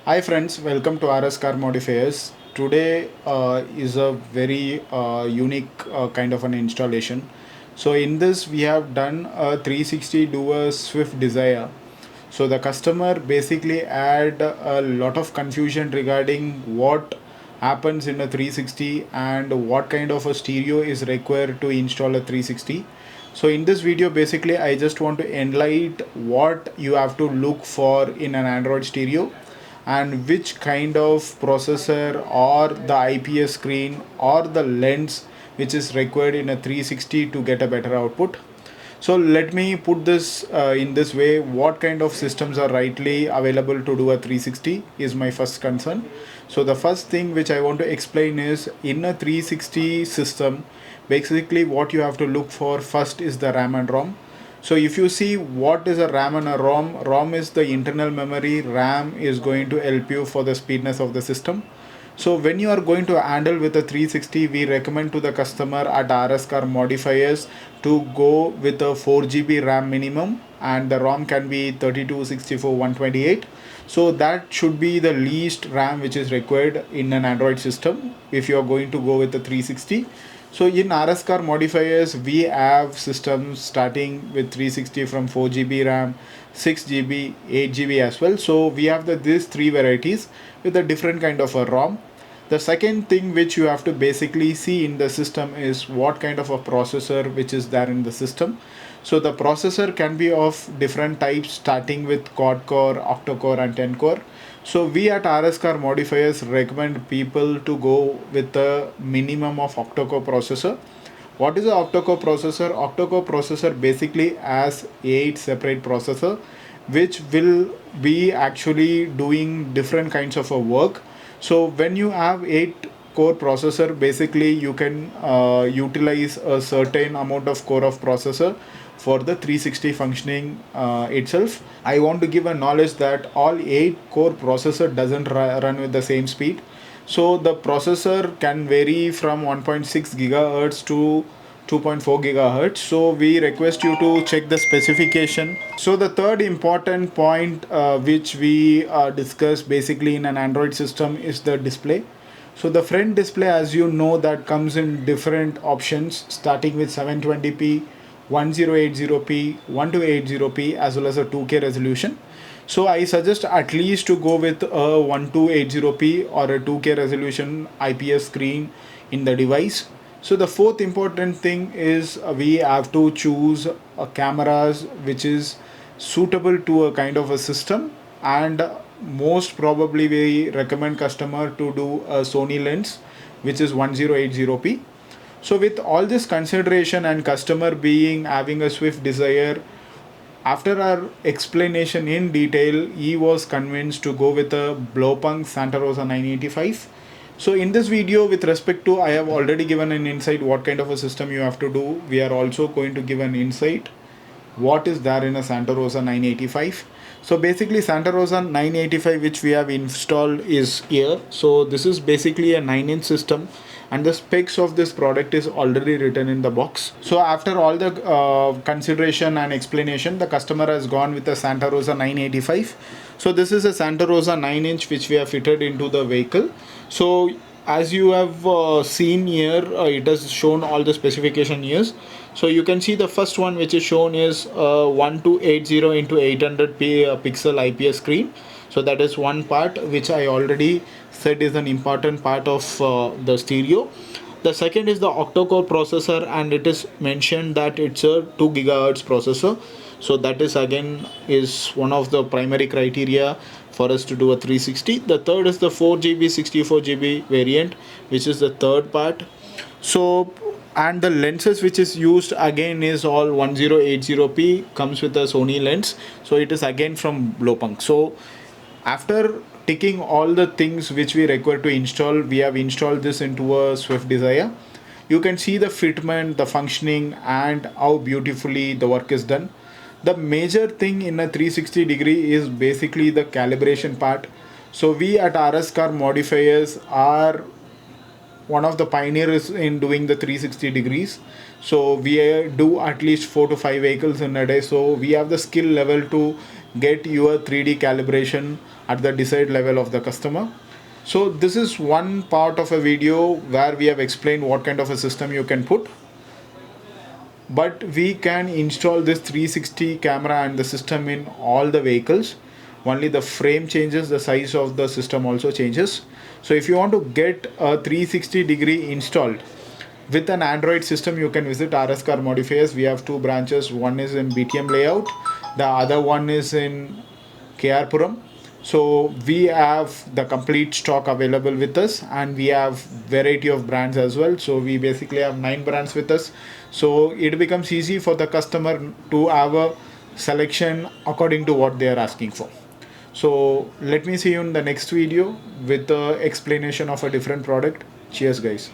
Hi friends, welcome to RS Car Modifiers. Today is a very unique kind of an installation. So in this we have done a 360 dual Swift Dzire. So the customer basically had a lot of confusion regarding what happens in a 360 and what kind of a stereo is required to install a 360. So in this video basically I just want to enlighten what you have to look for in an Android stereo and which kind of processor or the IPS screen or the lens which is required in a 360 to get a better output. So let me put this in this way: what kind of systems are rightly available to do a 360 is my first concern. So the first thing which I want to explain is, in a 360 system basically what you have to look for first is the RAM and ROM. So if you see what is a RAM and a ROM is the internal memory, RAM is going to help you for the speedness of the system. So when you are going to handle with a 360, we recommend to the customer at RS Car Modifiers to go with a 4 GB RAM minimum, and the ROM can be 32, 64, 128. So that should be the least RAM which is required in an Android system if you are going to go with the 360. So in RS Car Modifiers, we have systems starting with 360 from 4 GB RAM, 6 GB, 8 GB as well. So we have these three varieties with a different kind of a ROM. The second thing which you have to basically see in the system is what kind of a processor which is there in the system. So the processor can be of different types, starting with quad core, octa core and 10 core. So we at RS Car Modifiers recommend people to go with a minimum of octa-core processor. What is an octa-core processor? Octa-core processor basically has 8 separate processor which will be actually doing different kinds of a work. So when you have 8 core processor, basically you can utilize a certain amount of core of processor for the 360 functioning itself. I want to give a knowledge that all 8 core processor doesn't run with the same speed. So the processor can vary from 1.6 gigahertz to 2.4 gigahertz. So we request you to check the specification. So the third important point which we discuss basically in an Android system is the display. So the front display, as you know, that comes in different options starting with 720p, 1080p, 1280p as well as a 2K resolution. So I suggest at least to go with a 1280p or a 2K resolution IPS screen in the device. So the fourth important thing is we have to choose cameras which is suitable to a kind of a system, and most probably we recommend customer to do a Sony lens which is 1080p. So with all this consideration and customer being having a swift desire, after our explanation in detail, he was convinced to go with a Blaupunkt Santa Rosa 985. So in this video, with respect to, I have already given an insight what kind of a system you have to do. We are also going to give an insight what is there in a Santa Rosa 985. So basically Santa Rosa 985 which we have installed is here. So this is basically a 9-inch system and the specs of this product is already written in the box. So after all the consideration and explanation, the customer has gone with a Santa Rosa 985. So this is a Santa Rosa 9-inch which we have fitted into the vehicle. So as you have seen here, it has shown all the specification here. So you can see the first one which is shown is 1280 into 800 pixel IPS screen. So that is one part which I already said is an important part of the stereo. The second is the octa-core processor, and it is mentioned that it's a 2 gigahertz processor. So that is again is one of the primary criteria for us to do a 360. The third is the 4 GB 64 GB variant, which is the third part. So and the lenses which is used again is all 1080p, comes with a Sony lens. So it is again from Blaupunkt. So after ticking all the things which we require to install, we have installed this into a Swift Dzire. You can see the fitment, the functioning, and how beautifully the work is done. The major thing in a 360 degree is basically the calibration part. So we at RS Car Modifiers are one of the pioneers in doing the 360 degrees. So we do at least 4 to 5 vehicles in a day. So we have the skill level to get your 3D calibration at the desired level of the customer. So this is one part of a video where we have explained what kind of a system you can put, but we can install this 360 camera and the system in all the vehicles. Only the frame changes, the size of the system also changes. So if you want to get a 360 degree installed with an Android system, you can visit RS Car Modifiers. We have two branches. One is in BTM layout, the other one is in KR Puram. So we have the complete stock available with us, and we have variety of brands as well. So we basically have 9 brands with us. So it becomes easy for the customer to have a selection according to what they are asking for. So let me see you in the next video with the explanation of a different product. Cheers guys.